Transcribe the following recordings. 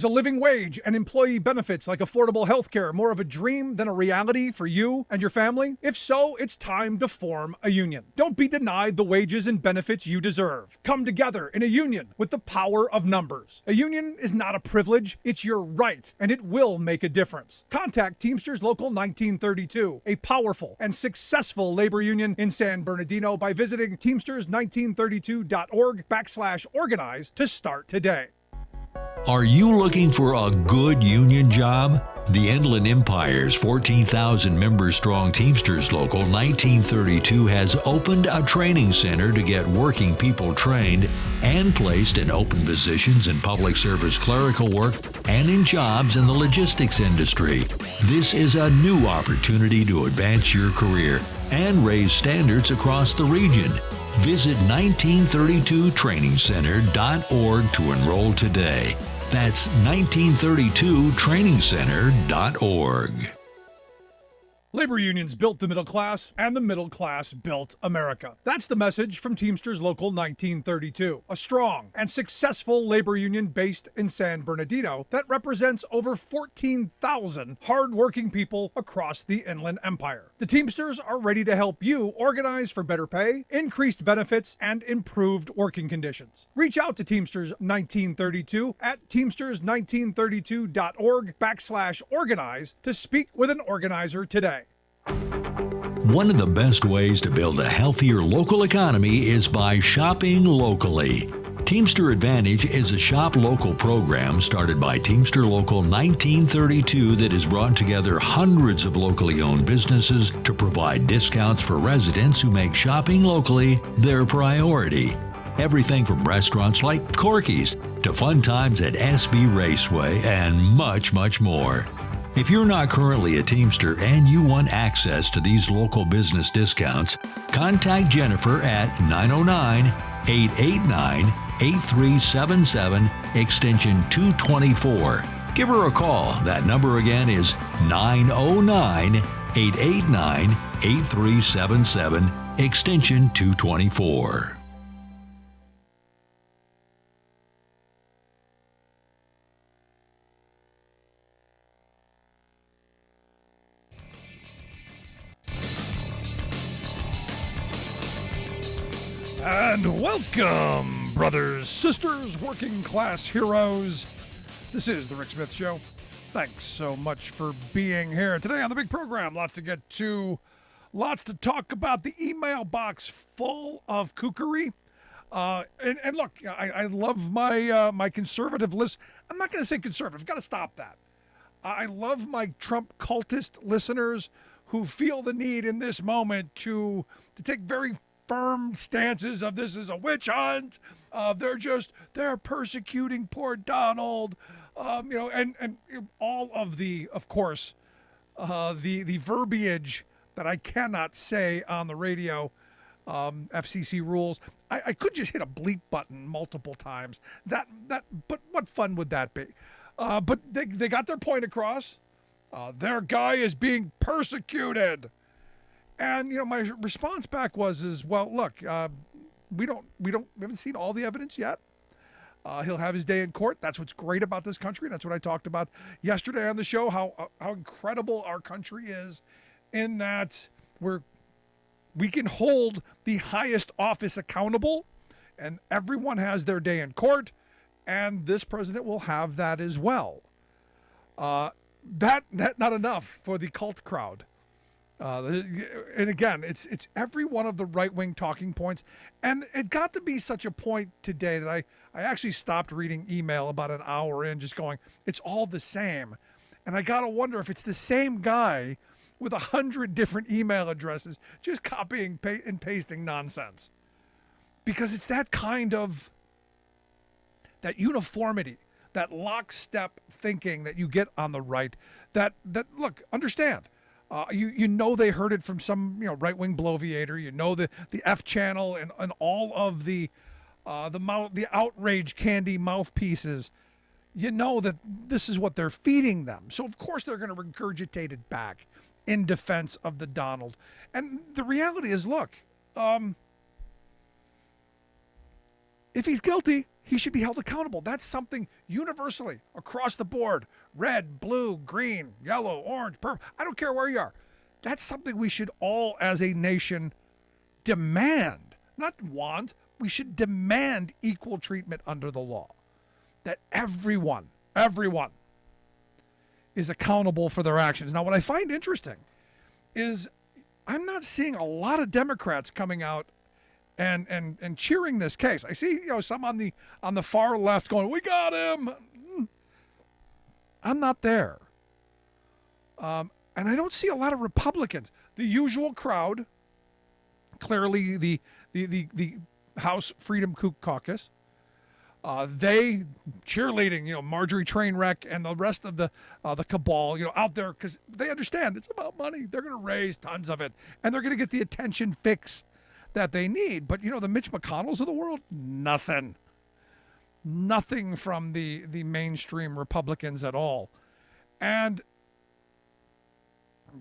Is a living wage and employee benefits like affordable health care more of a dream than a reality for you and your family? If so, it's time to form a union. Don't be denied the wages and benefits you deserve. Come together in a union with the power of numbers. A union is not a privilege, it's your right, and it will make a difference. Contact Teamsters Local 1932, a powerful and successful labor union in San Bernardino, by visiting teamsters1932.org/organize to start today. Are you looking for a good union job? The Inland Empire's 14,000 member strong Teamsters Local 1932 has opened a training center to get working people trained and placed in open positions in public service clerical work and in jobs in the logistics industry. This is a new opportunity to advance your career and raise standards across the region. Visit 1932trainingcenter.org to enroll today. That's 1932trainingcenter.org. Labor unions built the middle class, and the middle class built America. That's the message from Teamsters Local 1932, a strong and successful labor union based in San Bernardino that represents over 14,000 hardworking people across the Inland Empire. The Teamsters are ready to help you organize for better pay, increased benefits, and improved working conditions. Reach out to Teamsters 1932 at teamsters1932.org/organize to speak with an organizer today. One of the best ways to build a healthier local economy is by shopping locally. Teamster Advantage is a shop local program started by Teamster Local 1932 that has brought together hundreds of locally owned businesses to provide discounts for residents who make shopping locally their priority. Everything from restaurants like Corky's to fun times at SB Raceway and much, much more. If you're not currently a Teamster and you want access to these local business discounts, contact Jennifer at 909-889-8377, extension 224. Give her a call. That number again is 909-889-8377, extension 224. And welcome, brothers, sisters, working class heroes. This is The Rick Smith Show. Thanks so much for being here. Today on the big program, lots to get to, lots to talk about. The email box full of kookery. And look, I love my conservative list. I'm not going to say conservative. I've got to stop that. I love my Trump cultist listeners who feel the need in this moment to take very firm stances of this is a witch hunt. They're persecuting poor Donald. And all of the, of course, the verbiage that I cannot say on the radio. FCC rules. I could just hit a bleep button multiple times. But what fun would that be? But they got their point across. Their guy is being persecuted. And my response back was well, look, we haven't seen all the evidence yet. He'll have his day in court. That's what's great about this country. That's what I talked about yesterday on the show, how incredible our country is in that we can hold the highest office accountable, and everyone has their day in court, and this president will have that as well. That not enough for the cult crowd. And again, it's every one of the right-wing talking points. And it got to be such a point today that I actually stopped reading email about an hour in, just going, it's all the same. And I got to wonder if it's the same guy with 100 different email addresses just copying and pasting nonsense. Because it's that kind of, that uniformity, that lockstep thinking that you get on the right, that look, understand. They heard it from some right-wing bloviator. The F channel and all of the outrage candy mouthpieces. That this is what they're feeding them. So of course they're going to regurgitate it back in defense of the Donald. And the reality is, look, if he's guilty, he should be held accountable. That's something universally across the board, red, blue, green, yellow, orange, purple. I don't care where you are. That's something we should all as a nation demand, not want. We should demand equal treatment under the law. That everyone is accountable for their actions. Now, what I find interesting is I'm not seeing a lot of Democrats coming out and cheering this case. I see, some on the far left going, "We got him." I'm not there. And I don't see a lot of Republicans. The usual crowd, clearly the House Freedom Caucus, they cheerleading, Marjorie Trainwreck and the rest of the cabal, out there because they understand it's about money. They're going to raise tons of it, and they're going to get the attention fix that they need. But, the Mitch McConnells of the world, nothing from the mainstream Republicans at all. And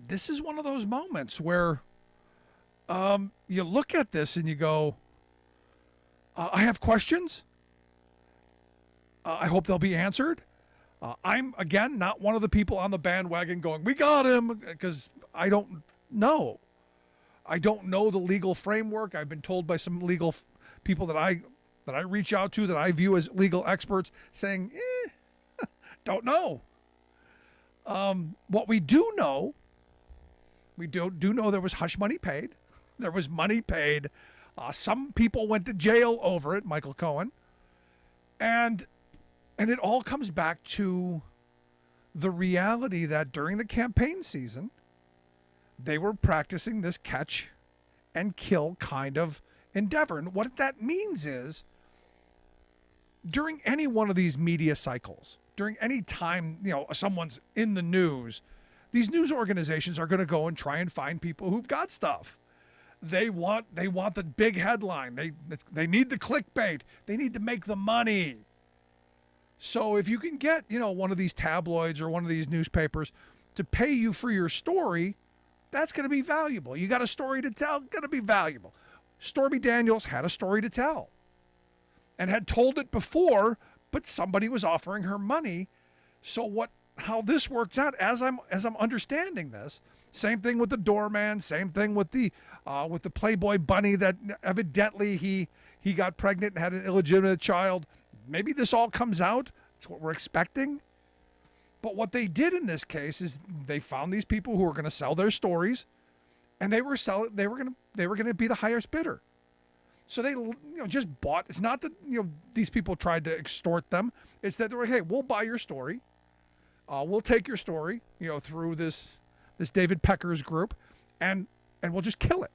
this is one of those moments where you look at this and you go, I have questions. I hope they'll be answered. I'm, again, not one of the people on the bandwagon going, "We got him," because I don't know. I don't know the legal framework. I've been told by some legal people that I reach out to, that I view as legal experts, saying, don't know. What we do know, there was hush money paid. There was money paid. Some people went to jail over it, Michael Cohen. And it all comes back to the reality that during the campaign season, they were practicing this catch and kill kind of endeavor. And what that means is, during any one of these media cycles, during any time, someone's in the news, these news organizations are going to go and try and find people who've got stuff. They want the big headline. They need the clickbait. They need to make the money. So if you can get, one of these tabloids or one of these newspapers to pay you for your story, that's going to be valuable. You got a story to tell, going to be valuable. Stormy Daniels had a story to tell and had told it before, but somebody was offering her money. So how this works out, as I'm understanding this, same thing with the doorman, same thing with the Playboy bunny that evidently he got pregnant and had an illegitimate child. Maybe this all comes out. That's what we're expecting. But what they did in this case is they found these people who were going to sell their stories, and they were going to be the highest bidder. So they just bought. It's not that these people tried to extort them. It's that they were like, "Hey, we'll buy your story. We'll take your story, through this David Pecker's group, and we'll just kill it.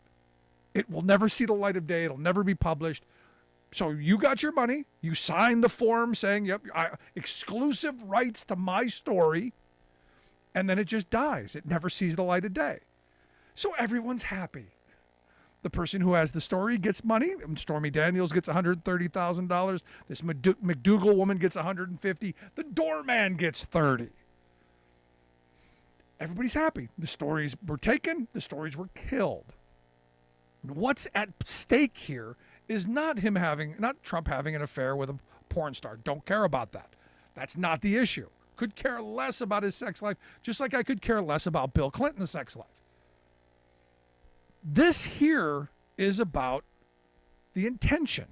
It will never see the light of day. It'll never be published. So you got your money. You signed the form saying, yep, exclusive rights to my story. And then it just dies. It never sees the light of day. So everyone's happy. The person who has the story gets money. Stormy Daniels gets $130,000. This McDougal woman gets $150,000. The doorman gets $30,000. Everybody's happy. The stories were taken. The stories were killed. What's at stake here is not Trump having an affair with a porn star. Don't care about that. That's not the issue. Could care less about his sex life, just like I could care less about Bill Clinton's sex life. This here is about the intention.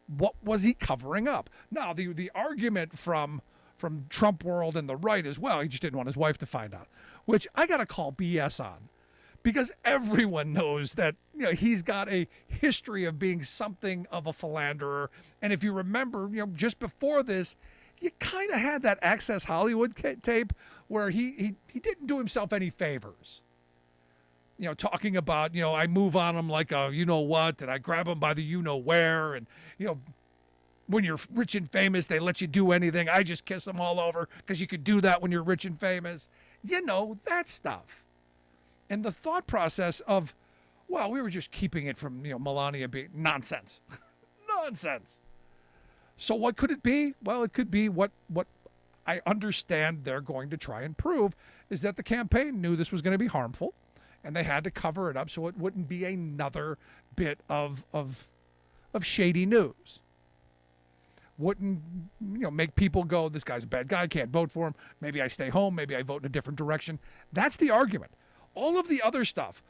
What was he covering up? Now, the argument from Trump world and the right as well, he just didn't want his wife to find out, which I got to call BS on. Because everyone knows that he's got a history of being something of a philanderer. And if you remember, just before this, you kind of had that Access Hollywood tape where he didn't do himself any favors. Talking about, I move on him like a you-know-what, and I grab him by the you-know-where, and, when you're rich and famous, they let you do anything. I just kiss them all over because you could do that when you're rich and famous. That stuff. And the thought process of, well, we were just keeping it from, Melania being nonsense. Nonsense. So what could it be? Well, it could be what I understand they're going to try and prove is that the campaign knew this was going to be harmful, and they had to cover it up so it wouldn't be another bit of shady news. wouldn't make people go, this guy's a bad guy, can't vote for him. Maybe I stay home. Maybe I vote in a different direction. That's the argument. All of the other stuff,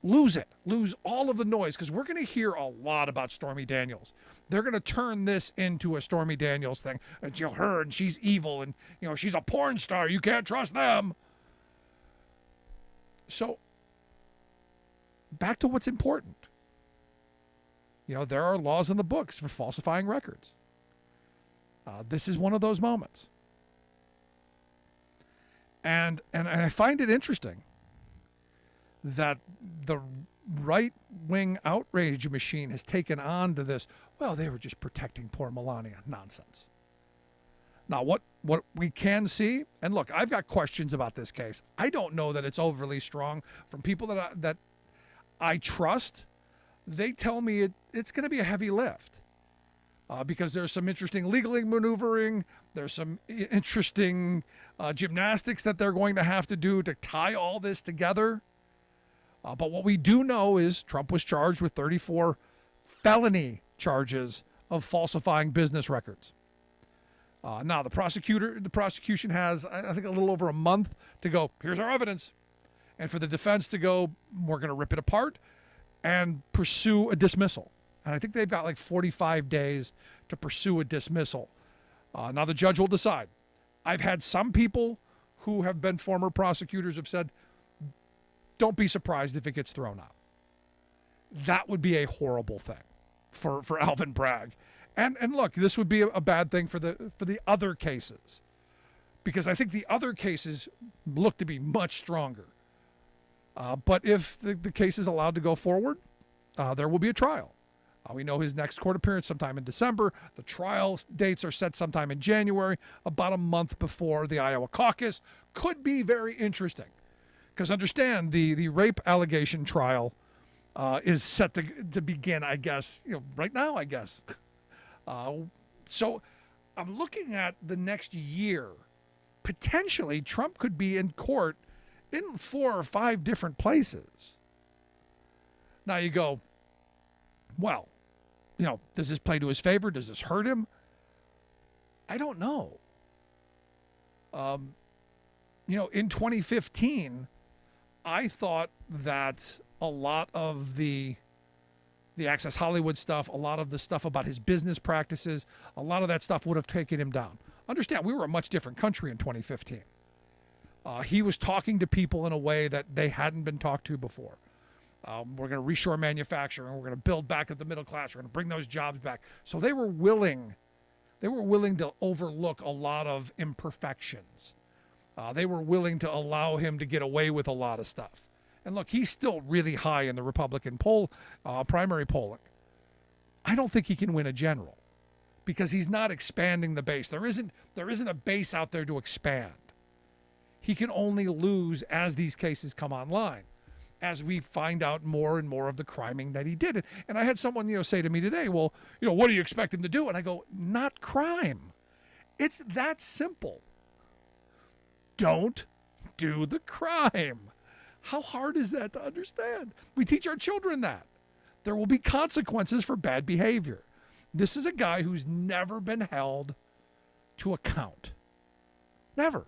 lose it. Lose all of the noise, because we're going to hear a lot about Stormy Daniels. They're going to turn this into a Stormy Daniels thing. And her, and she's evil, and she's a porn star. You can't trust them. So back to what's important. There are laws in the books for falsifying records. This is one of those moments. And I find it interesting that the right-wing outrage machine has taken on to this, well, they were just protecting poor Melania nonsense. Now, what we can see, and look, I've got questions about this case. I don't know that it's overly strong. From people that I trust, they tell me it's going to be a heavy lift because there's some interesting legal maneuvering. There's some interesting gymnastics that they're going to have to do to tie all this together. But what we do know is Trump was charged with 34 felony charges of falsifying business records. Now, the prosecution has, I think, a little over a month to go, here's our evidence. And for the defense to go, we're going to rip it apart and pursue a dismissal. And I think they've got like 45 days to pursue a dismissal. Now, the judge will decide. I've had some people who have been former prosecutors have said, don't be surprised if it gets thrown out. That would be a horrible thing for Alvin Bragg. And look, this would be a bad thing for the other cases, because I think the other cases look to be much stronger. But if the case is allowed to go forward, there will be a trial. We know his next court appearance sometime in December. The trial dates are set sometime in January, about a month before the Iowa caucus. Could be very interesting, because understand the rape allegation trial is set to begin, I guess, right now, I guess. So I'm looking at the next year. Potentially, Trump could be in court in 4 or 5 different places. Now you go, well, does this play to his favor? Does this hurt him? I don't know. In 2015, I thought that a lot of the Access Hollywood stuff, a lot of the stuff about his business practices, a lot of that stuff would have taken him down. Understand, we were a much different country in 2015. He was talking to people in a way that they hadn't been talked to before. We're going to reshore manufacturing. We're going to build back at the middle class. We're going to bring those jobs back. So they were willing to overlook a lot of imperfections. They were willing to allow him to get away with a lot of stuff. And look, he's still really high in the Republican primary polling. I don't think he can win a general because he's not expanding the base. There isn't a base out there to expand. He can only lose as these cases come online, as we find out more and more of the criming that he did. And I had someone, say to me today, well, what do you expect him to do? And I go, not crime. It's that simple. Don't do the crime. How hard is that to understand? We teach our children that. There will be consequences for bad behavior. This is a guy who's never been held to account. Never.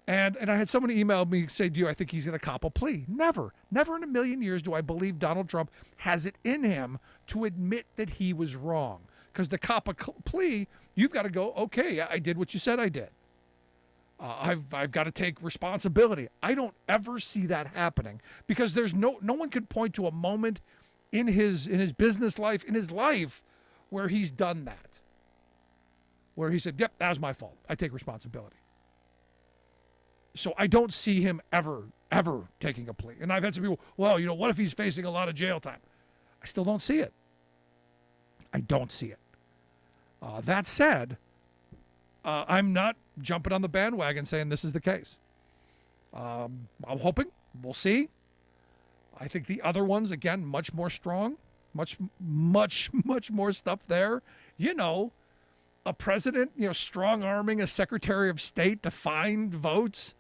And I had someone email me say, do I think he's going to cop a plea? Never. Never in a million years do I believe Donald Trump has it in him to admit that he was wrong. Because to cop a plea, you've got to go, okay, I did what you said I did. I've got to take responsibility. I don't ever see that happening because there's no one could point to a moment in his business life, in his life, where he's done that. Where he said, yep, that was my fault. I take responsibility. So I don't see him ever taking a plea. And I've had some people, well, what if he's facing a lot of jail time? I still don't see it. I don't see it. That said, I'm not jumping on the bandwagon saying this is the case. I'm hoping. We'll see. I think the other ones, again, much more strong. Much more stuff there. A president, strong-arming a Secretary of State to find votes.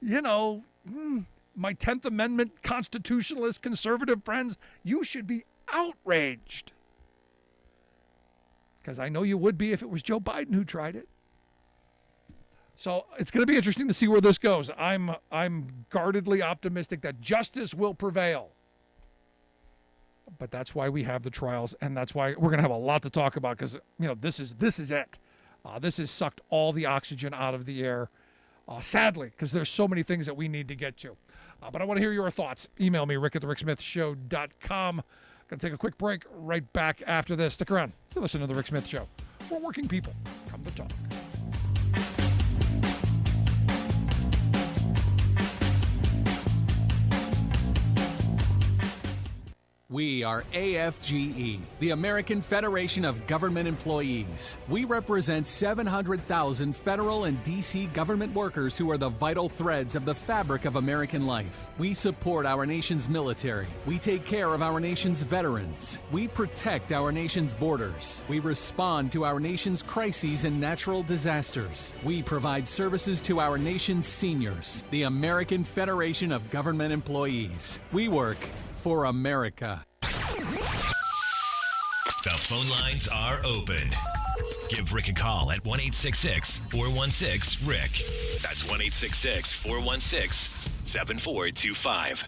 My 10th Amendment constitutionalist conservative friends, you should be outraged. because I know you would be if it was Joe Biden who tried it. So it's going to be interesting to see where this goes. I'm guardedly optimistic that justice will prevail. But that's why we have the trials, and that's why we're going to have a lot to talk about, because this is it. This has sucked all the oxygen out of the air, sadly, because there's so many things that we need to get to. But I want to hear your thoughts. Email me, rick@thericksmithshow.com. Going to take a quick break. Right back after this. Stick around. You're listening to The Rick Smith Show, where working people come to talk. We are AFGE, the American Federation of Government Employees. We represent 700,000 federal and D.C. government workers who are the vital threads of the fabric of American life. We support our nation's military. We take care of our nation's veterans. We protect our nation's borders. We respond to our nation's crises and natural disasters. We provide services to our nation's seniors. The American Federation of Government Employees. We work for America. The phone lines are open. Give Rick a call at 1-866-416-RICK. That's 1-866-416-7425.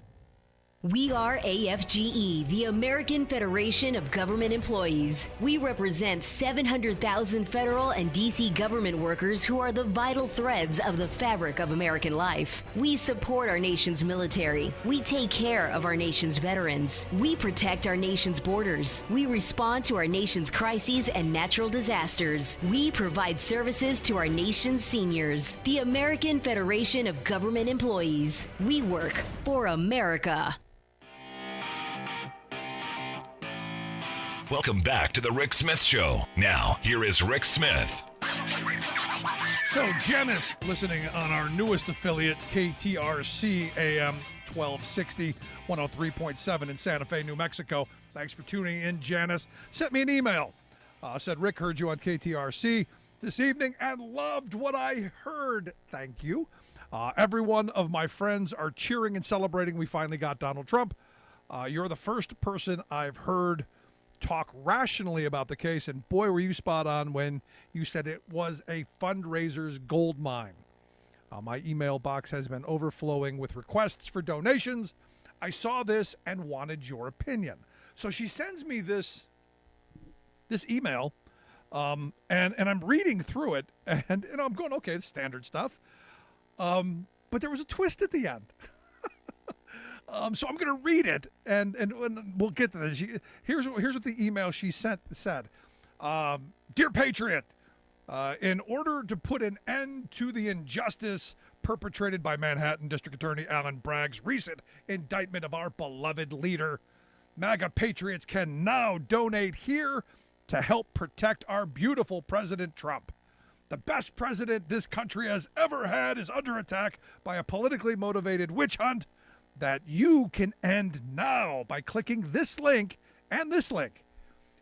We are AFGE, the American Federation of Government Employees. We represent 700,000 federal and D.C. government workers who are the vital threads of the fabric of American life. We support our nation's military. We take care of our nation's veterans. We protect our nation's borders. We respond to our nation's crises and natural disasters. We provide services to our nation's seniors. The American Federation of Government Employees. We work for America. Welcome back to the Rick Smith Show. Now, here is Rick Smith. So, Janice, listening on our newest affiliate, KTRC AM 1260, 103.7 in Santa Fe, New Mexico. Thanks for tuning in, Janice. Sent me an email. Said, Rick, heard you on KTRC this evening and loved what I heard. Thank you. Every one of my friends are cheering and celebrating we finally got Donald Trump. You're the first person I've heard talk rationally about the case, and boy, were you spot on when you said it was a fundraiser's gold mine. My email box has been overflowing with requests for donations. I saw this and wanted your opinion. So she sends me this email, and I'm reading through it, and I'm going, okay, it's standard stuff. But there was a twist at the end. So I'm going to read it, and we'll get to this. Here's what the email she sent said. Dear Patriot, in order to put an end to the injustice perpetrated by Manhattan District Attorney Alan Bragg's recent indictment of our beloved leader, MAGA Patriots can now donate here to help protect our beautiful President Trump. The best president this country has ever had is under attack by a politically motivated witch hunt that you can end now by clicking this link and this link.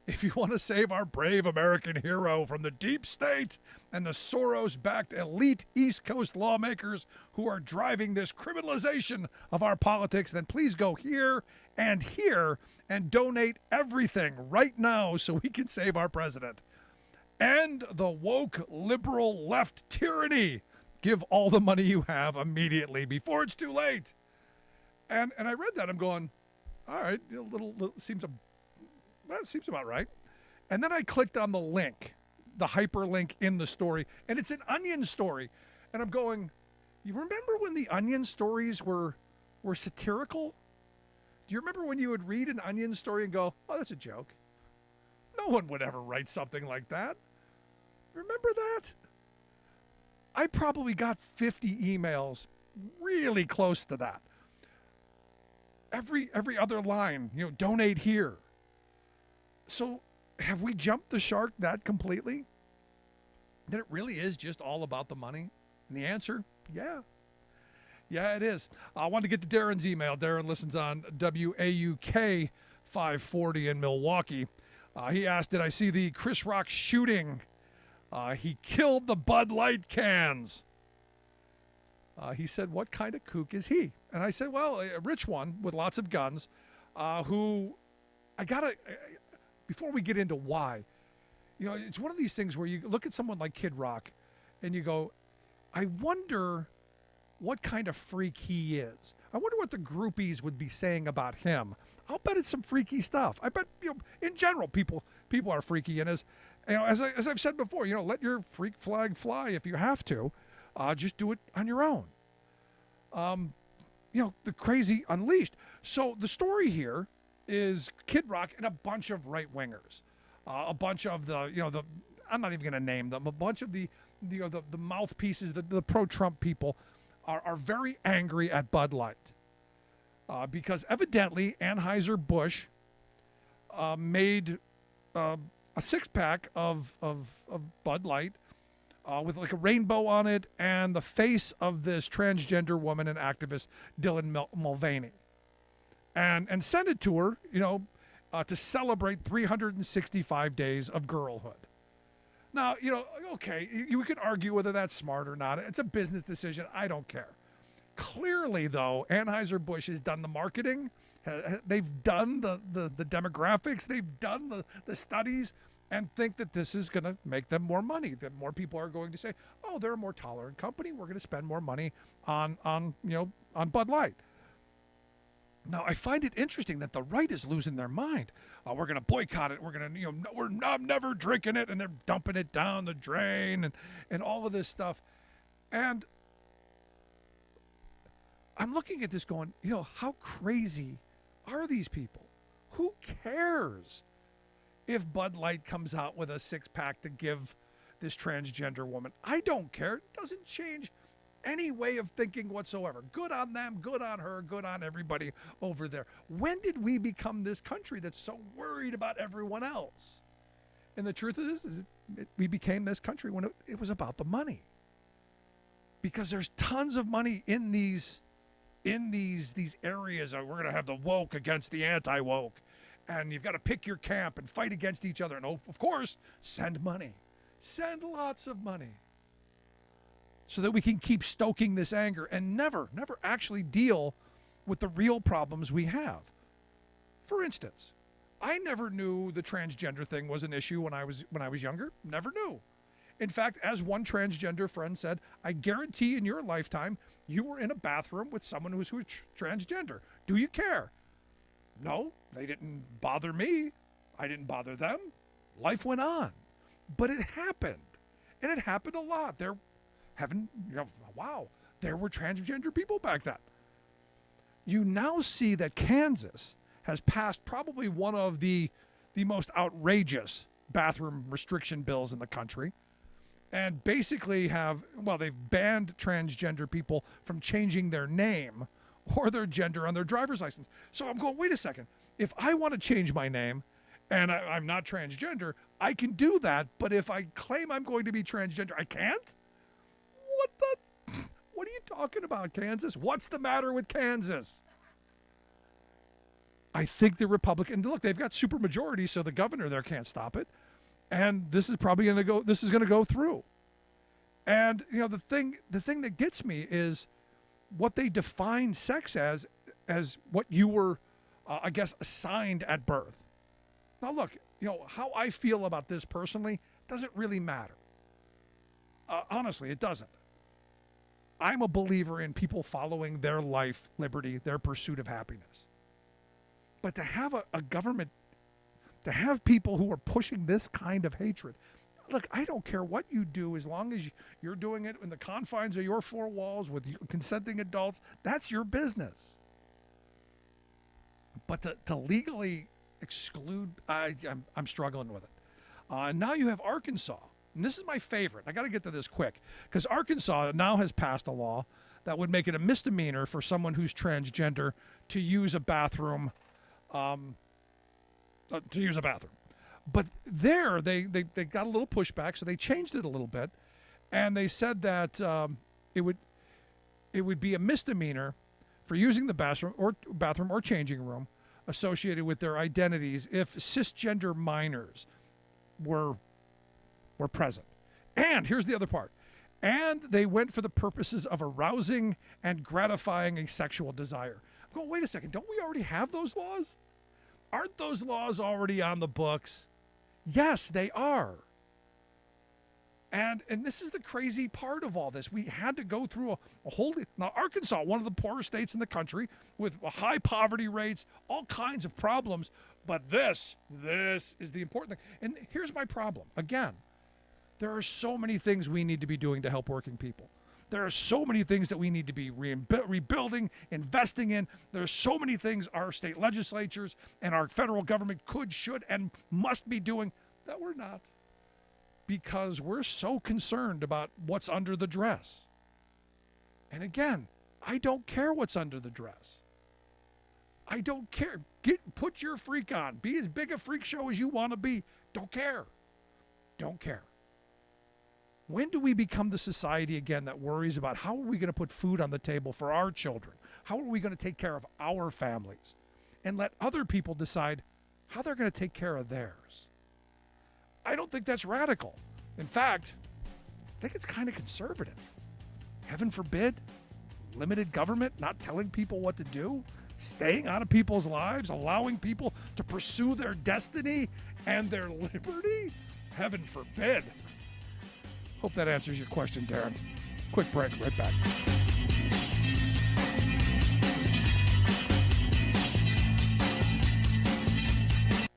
If you want to save our brave American hero from the deep state and the Soros-backed elite East Coast lawmakers who are driving this criminalization of our politics, then please go here and donate everything right now so we can save our president. End the woke liberal left tyranny. Give all the money you have immediately before it's too late. And I read that. I'm going, all right, seems about right. And then I clicked on the link, the hyperlink in the story, and it's an Onion story. And I'm going, you remember when the Onion stories were satirical? Do you remember when you would read an Onion story and go, oh, that's a joke? No one would ever write something like that. Remember that? I probably got 50 emails really close to that. Every other line, donate here. So have we jumped the shark that completely? That it really is just all about the money? And the answer, yeah. Yeah, it is. I wanted to get to Darren's email. Darren listens on WAUK 540 in Milwaukee. He asked, did I see the Chris Rock shooting? He killed the Bud Light cans. He said, what kind of kook is he? And I said, well, a rich one with lots of guns, who before we get into why, it's one of these things where you look at someone like Kid Rock and you go, I wonder what kind of freak he is. I wonder what the groupies would be saying about him. I'll bet it's some freaky stuff. I bet, in general, people are freaky. And as I've said before, let your freak flag fly if you have to. Just do it on your own. The crazy unleashed. So the story here is Kid Rock and a bunch of right wingers, a bunch of the I'm not even going to name them. A bunch of the mouthpieces, the pro-Trump people, are very angry at Bud Light because evidently Anheuser-Busch made a six-pack of Bud Light with like a rainbow on it and the face of this transgender woman and activist Dylan Mulvaney, and sent it to her, to celebrate 365 days of girlhood. Now, okay, you can argue whether that's smart or not. It's a business decision. I don't care. Clearly, though, Anheuser-Busch has done the marketing. They've done the demographics. They've done the studies and think that this is going to make them more money, that more people are going to say, oh, they're a more tolerant company. We're going to spend more money on Bud Light. Now, I find it interesting that the right is losing their mind. We're going to boycott it. We're going to, I'm never drinking it, and they're dumping it down the drain and all of this stuff. And I'm looking at this going, how crazy are these people? Who cares if Bud Light comes out with a six-pack to give this transgender woman? I don't care. It doesn't change any way of thinking whatsoever. Good on them, good on her, good on everybody over there. When did we become this country that's so worried about everyone else? And the truth is we became this country when it was about the money. Because there's tons of money in these areas. We're going to have the woke against the anti-woke. And you've got to pick your camp and fight against each other. And of course, send money. Send lots of money. So that we can keep stoking this anger and never actually deal with the real problems we have. For instance, I never knew the transgender thing was an issue when I was younger. Never knew. In fact, as one transgender friend said, I guarantee in your lifetime you were in a bathroom with someone who's transgender. Do you care? No, they didn't bother me. I didn't bother them. Life went on. But it happened. And it happened a lot. There were transgender people back then. You now see that Kansas has passed probably one of the most outrageous bathroom restriction bills in the country, and basically they've banned transgender people from changing their name or their gender on their driver's license. So I'm going, wait a second. If I want to change my name and I'm not transgender, I can do that. But if I claim I'm going to be transgender, I can't? What are you talking about, Kansas? What's the matter with Kansas? I think the Republican, look, they've got super majority, so the governor there can't stop it. And this is probably going to go through. And, the thing that gets me is what they define sex as what you were, assigned at birth. Now, look, how I feel about this personally doesn't really matter. Honestly, it doesn't. I'm a believer in people following their life, liberty, their pursuit of happiness. But to have a government, to have people who are pushing this kind of hatred, look, I don't care what you do as long as you're doing it in the confines of your four walls with consenting adults, that's your business. But to legally exclude, I'm struggling with it. Now you have Arkansas. And this is my favorite. I got to get to this quick because Arkansas now has passed a law that would make it a misdemeanor for someone who's transgender to use a bathroom. But there they got a little pushback, so they changed it a little bit, and they said that it would be a misdemeanor for using the bathroom or changing room associated with their identities if cisgender minors were present. And here's the other part. And they went for the purposes of arousing and gratifying a sexual desire. I'm going, wait a second, don't we already have those laws? Aren't those laws already on the books? Yes, they are. And this is the crazy part of all this. We had to go through a whole... Now, Arkansas, one of the poorest states in the country, with high poverty rates, all kinds of problems. But this is the important thing. And here's my problem. Again, there are so many things we need to be doing to help working people. There are so many things that we need to be rebuilding, investing in. There are so many things our state legislatures and our federal government could, should, and must be doing that we're not. Because we're so concerned about what's under the dress. And again, I don't care what's under the dress. I don't care. Put your freak on. Be as big a freak show as you want to be. Don't care. Don't care. When do we become the society again that worries about how are we going to put food on the table for our children? How are we going to take care of our families? And let other people decide how they're going to take care of theirs. I don't think that's radical. In fact, I think it's kind of conservative. Heaven forbid, limited government, not telling people what to do, staying out of people's lives, allowing people to pursue their destiny and their liberty. Heaven forbid. Hope that answers your question, Darren. Quick break, right back.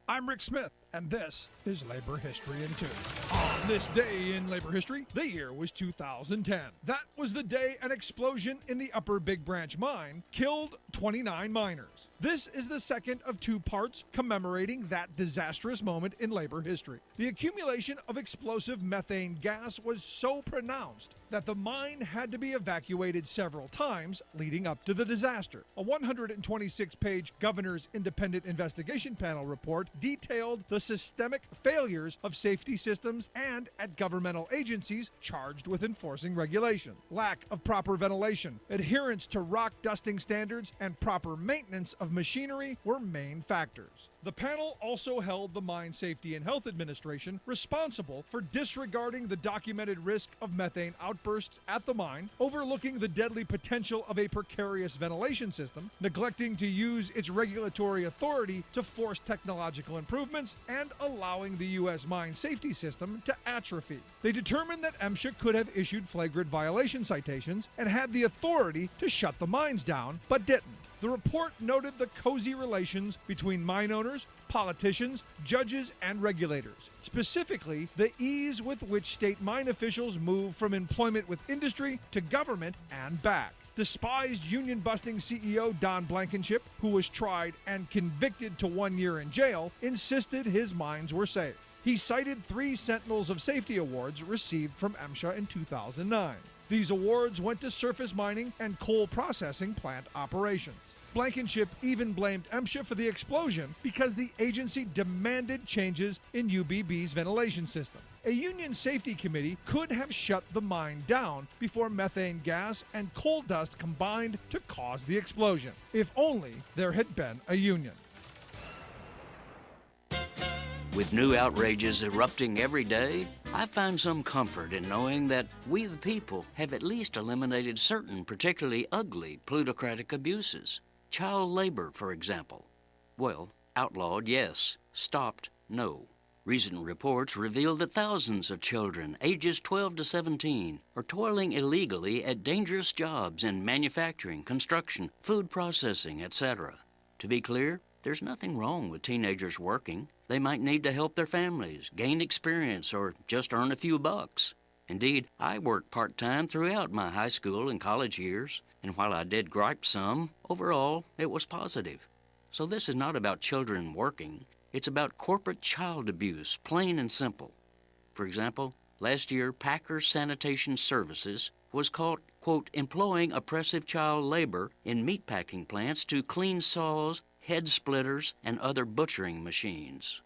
I'm Rick Smith, and this is Labor History in 2. On this day in labor history, the year was 2010. That was the day an explosion in the Upper Big Branch mine killed 29 miners. This is the second of 2 parts commemorating that disastrous moment in labor history. The accumulation of explosive methane gas was so pronounced that the mine had to be evacuated several times leading up to the disaster. A 126-page Governor's Independent Investigation Panel report detailed the systemic failures of safety systems and at governmental agencies charged with enforcing regulation. Lack of proper ventilation, adherence to rock dusting standards, and proper maintenance of machinery were main factors. The panel also held the Mine Safety and Health Administration responsible for disregarding the documented risk of methane outbursts at the mine, overlooking the deadly potential of a precarious ventilation system, neglecting to use its regulatory authority to force technological improvements, and allowing the U.S. mine safety system to atrophy. They determined that MSHA could have issued flagrant violation citations and had the authority to shut the mines down, but didn't. The report noted the cozy relations between mine owners, politicians, judges, and regulators. Specifically, the ease with which state mine officials move from employment with industry to government and back. Despised union-busting CEO Don Blankenship, who was tried and convicted to 1 year in jail, insisted his mines were safe. He cited 3 Sentinels of Safety Awards received from MSHA in 2009. These awards went to surface mining and coal processing plant operations. Blankenship even blamed MSHA for the explosion because the agency demanded changes in UBB's ventilation system. A union safety committee could have shut the mine down before methane gas and coal dust combined to cause the explosion, if only there had been a union. With new outrages erupting every day, I find some comfort in knowing that we the people have at least eliminated certain particularly ugly plutocratic abuses. Child labor, for example. Well, outlawed, yes. Stopped, no. Recent reports reveal that thousands of children ages 12 to 17 are toiling illegally at dangerous jobs in manufacturing, construction, food processing, etc. To be clear, there's nothing wrong with teenagers working. They might need to help their families, gain experience, or just earn a few bucks. Indeed, I worked part-time throughout my high school and college years, and while I did gripe some, overall, it was positive. So this is not about children working. It's about corporate child abuse, plain and simple. For example, last year, Packers Sanitation Services was caught, quote, employing oppressive child labor in meatpacking plants to clean saws, head splitters, and other butchering machines.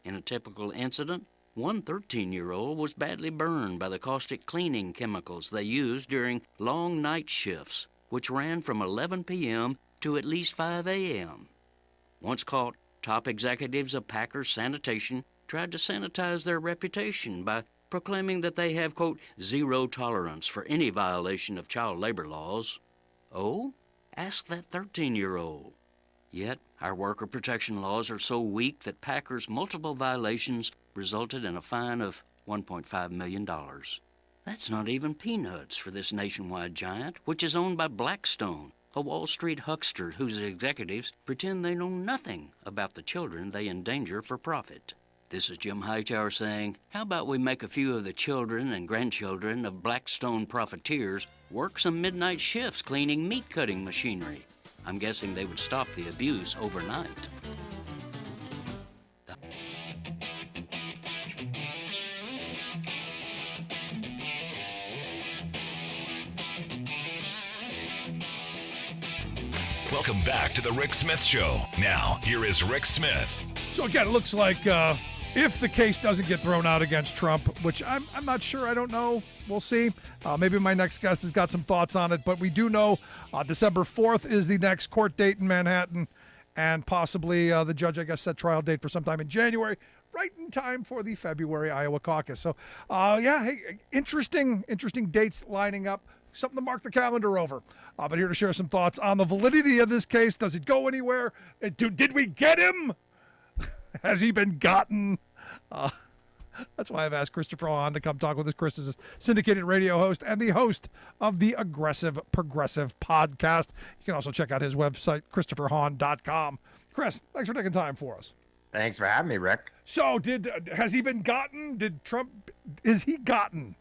In a typical incident, one 13-year-old was badly burned by the caustic cleaning chemicals they used during long night shifts, which ran from 11 p.m. to at least 5 a.m. Once caught, top executives of Packers Sanitation tried to sanitize their reputation by proclaiming that they have, quote, zero tolerance for any violation of child labor laws. Oh? Ask that 13-year-old. Yet, our worker protection laws are so weak that Packers' multiple violations resulted in a fine of $1.5 million. That's not even peanuts for this nationwide giant, which is owned by Blackstone, a Wall Street huckster whose executives pretend they know nothing about the children they endanger for profit. This is Jim Hightower saying, how about we make a few of the children and grandchildren of Blackstone profiteers work some midnight shifts cleaning meat-cutting machinery? I'm guessing they would stop the abuse overnight. Welcome back to the Rick Smith Show. Now, here is Rick Smith. So again, it looks like if the case doesn't get thrown out against Trump, which I'm not sure, I don't know, we'll see. Maybe my next guest has got some thoughts on it, but we do know December 4th is the next court date in Manhattan, and possibly the judge, I guess, set trial date for sometime in January, right in time for the February Iowa caucus. So, hey, interesting dates lining up. Something to mark the calendar over. But here to share some thoughts on the validity of this case. Does it go anywhere? Did we get him? Has he been gotten? That's why I've asked Christopher Hahn to come talk with us. Chris is a syndicated radio host and the host of the Aggressive Progressive podcast. You can also check out his website, ChristopherHahn.com. Chris, thanks for taking time for us. Thanks for having me, Rick. So, has he been gotten? Is he gotten?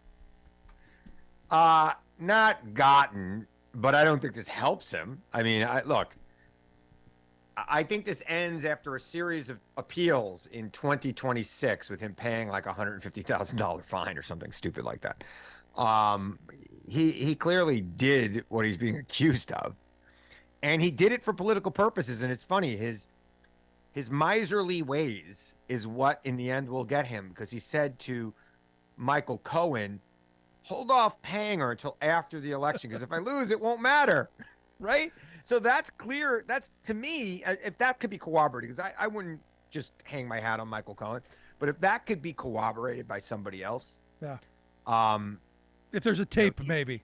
Not gotten, but I don't think this helps him. I mean, I think this ends after a series of appeals in 2026 with him paying like $150,000 fine or something stupid like that. He clearly did what he's being accused of, and he did it for political purposes. And it's funny, his miserly ways is what in the end will get him, because he said to Michael Cohen, hold off paying her until after the election, because if I lose, it won't matter, right? So that's clear. That's, to me, if that could be corroborated, because I wouldn't just hang my hat on Michael Cohen, but if that could be corroborated by somebody else, yeah. If there's a tape, maybe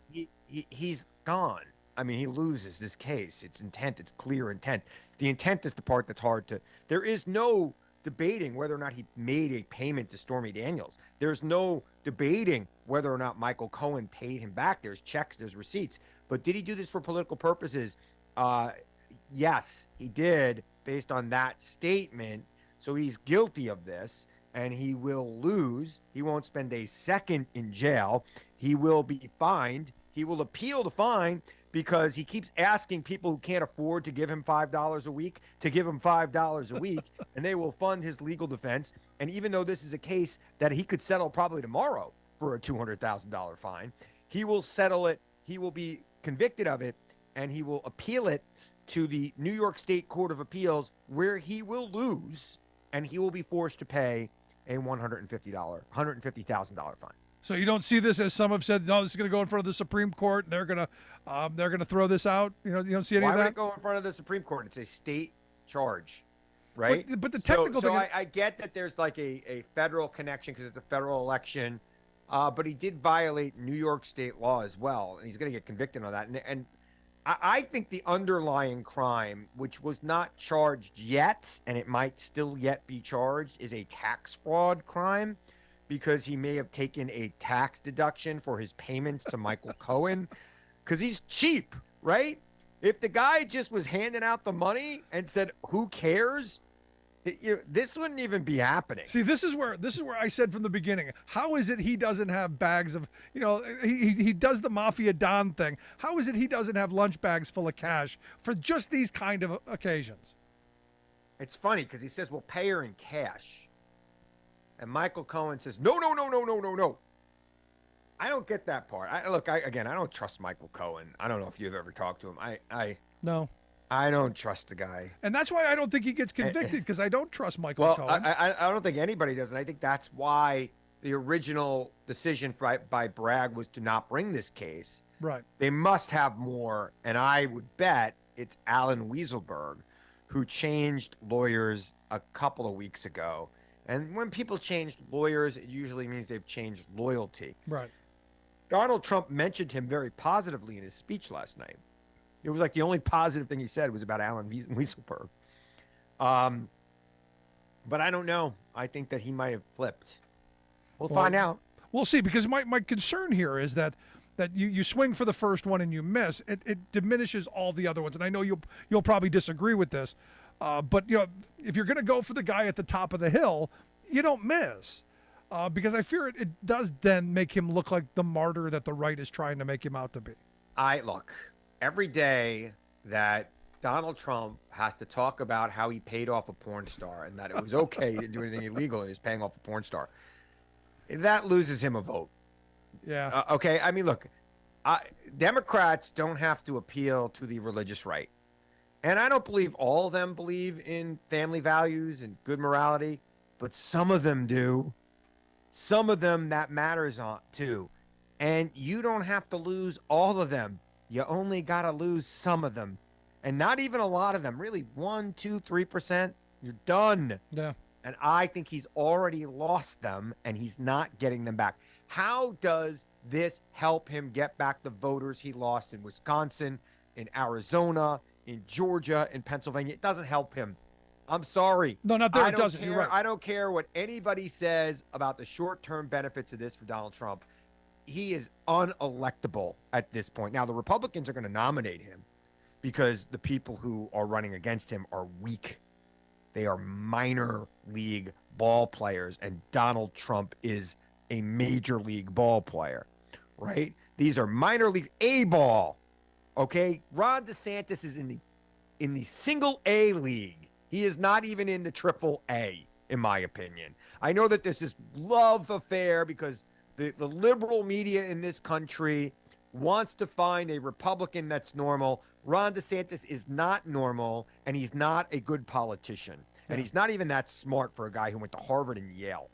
he's gone. I mean, he loses this case. It's intent. It's clear intent. The intent is the part that's hard to. There is no debating whether or not he made a payment to Stormy Daniels. There's no debating whether or not Michael Cohen paid him back. There's checks, there's receipts. But did he do this for political purposes? Yes, he did, based on that statement. So he's guilty of this, and he will lose. He won't spend a second in jail. He will be fined. He will appeal the fine, because he keeps asking people who can't afford to give him $5 a week to give him $5 a week, and they will fund his legal defense. And even though this is a case that he could settle probably tomorrow for a $200,000 fine, he will settle it. He will be convicted of it, and he will appeal it to the New York State Court of Appeals, where he will lose, and he will be forced to pay a $150,000 fine. So you don't see this, as some have said, no, this is going to go in front of the Supreme Court, and they're going to throw this out. You don't see any Why of that? Why would it go in front of the Supreme Court? It's a state charge, right? But the technical thing. I get that there's like a federal connection because it's a federal election, but he did violate New York state law as well, and he's going to get convicted on that. And I think the underlying crime, which was not charged yet, and it might still yet be charged, is a tax fraud crime, because he may have taken a tax deduction for his payments to Michael Cohen, because he's cheap, right? If the guy just was handing out the money and said, who cares? This wouldn't even be happening. See, this is where I said from the beginning, how is it he doesn't have bags of, he does the Mafia Don thing. How is it he doesn't have lunch bags full of cash for just these kind of occasions? It's funny because he says, we'll pay her in cash. And Michael Cohen says, no. I don't get that part. I don't trust Michael Cohen. I don't know if you've ever talked to him. No. I don't trust the guy. And that's why I don't think he gets convicted, because I don't trust Michael Cohen. I don't think anybody does. And I think that's why the original decision by Bragg was to not bring this case. Right. They must have more. And I would bet it's Alan Weaselberg, who changed lawyers a couple of weeks ago. And when people change lawyers, it usually means they've changed loyalty. Right. Donald Trump mentioned him very positively in his speech last night. It was like the only positive thing he said was about Alan Weaselberg. But I don't know. I think that he might have flipped. We'll find out. We'll see, because my concern here is that you swing for the first one and you miss, it diminishes all the other ones. And I know you'll probably disagree with this, but if you're going to go for the guy at the top of the hill, you don't miss, because I fear it does then make him look like the martyr that the right is trying to make him out to be. Look, every day that Donald Trump has to talk about how he paid off a porn star and that it was okay to do anything illegal and he's paying off a porn star, that loses him a vote. Yeah. Okay. I mean, look, Democrats don't have to appeal to the religious right. And I don't believe all of them believe in family values and good morality, but some of them do. Some of them that matters on too. And you don't have to lose all of them. You only got to lose some of them. And not even a lot of them. Really, 1%, 2%, 3%. You're done. Yeah. And I think he's already lost them, and he's not getting them back. How does this help him get back the voters he lost in Wisconsin, in Arizona, in Georgia, in Pennsylvania? It doesn't help him. I'm sorry. No, not there. It doesn't. You're right. I don't care what anybody says about the short-term benefits of this for Donald Trump. He is unelectable at this point. Now, the Republicans are going to nominate him because the people who are running against him are weak. They are minor league ball players, and Donald Trump is a major league ball player, right? These are minor league A ball, okay? Ron DeSantis is in the single A league. He is not even in the triple A, in my opinion. I know that there's this love affair because the liberal media in this country wants to find a Republican that's normal. Ron DeSantis is not normal, and he's not a good politician. And he's not even that smart for a guy who went to Harvard and Yale.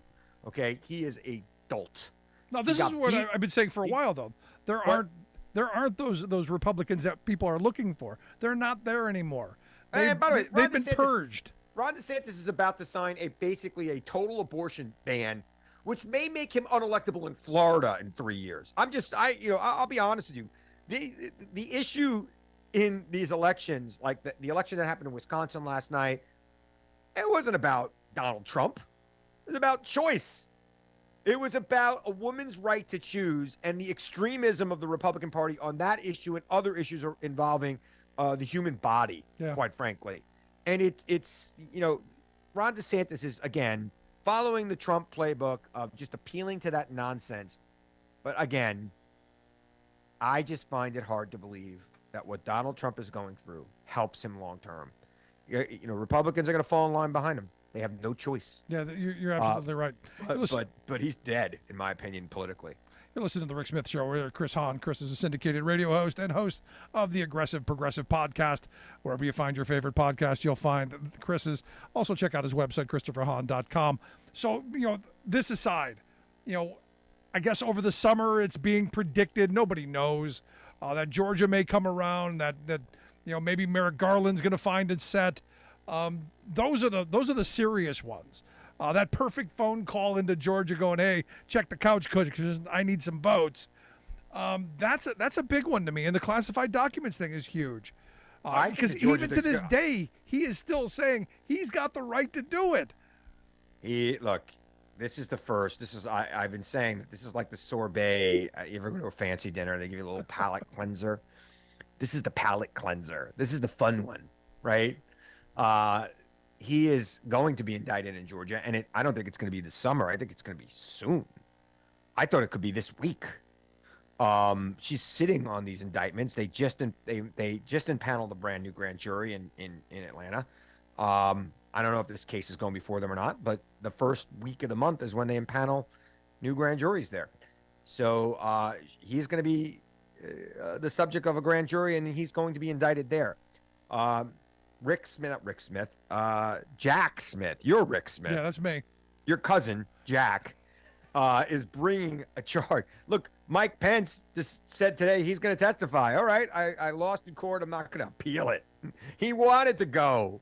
Okay? He is a dolt. Now, this is what I've been saying for a while, though. There aren't those Republicans that people are looking for. They're not there anymore. And by the way, they've been purged. Ron DeSantis is about to sign basically a total abortion ban, which may make him unelectable in Florida in 3 years. I'll be honest with you. The issue in these elections, like the election that happened in Wisconsin last night, it wasn't about Donald Trump. It was about choice. It was about a woman's right to choose and the extremism of the Republican Party on that issue and other issues involving the human body, quite frankly. And it's Ron DeSantis is, again, following the Trump playbook of just appealing to that nonsense. But again, I just find it hard to believe that what Donald Trump is going through helps him long term. Republicans are going to fall in line behind him. They have no choice. Yeah, you're absolutely right. But he's dead, in my opinion, politically. You're listening to The Rick Smith Show. We're Chris Hahn. Chris is a syndicated radio host and host of the Aggressive Progressive podcast. Wherever you find your favorite podcast, you'll find Chris's. Also, check out his website, ChristopherHahn.com. So, this aside, I guess over the summer it's being predicted. Nobody knows that Georgia may come around, that maybe Merrick Garland's going to find it set. Those are the serious ones. That perfect phone call into Georgia going, hey, check the couch cushions, I need some votes. That's a big one to me. And the classified documents thing is huge. Because even to this day, he is still saying he's got the right to do it. Look, this is the first. I've been saying that this is like the sorbet. You ever go to a fancy dinner, they give you a little palate cleanser? This is the palate cleanser. This is the fun one, right? He is going to be indicted in Georgia, and I don't think it's going to be this summer. I think it's going to be soon. I thought it could be this week. She's sitting on these indictments. They just impaneled a brand new grand jury in Atlanta. I don't know if this case is going before them or not, but the first week of the month is when they impanel new grand juries there. So he's going to be the subject of a grand jury, and he's going to be indicted there. Jack Smith. You're Rick Smith. Yeah, that's me. Your cousin, Jack, is bringing a charge. Look, Mike Pence just said today he's going to testify. All right, I lost in court. I'm not going to appeal it. He wanted to go.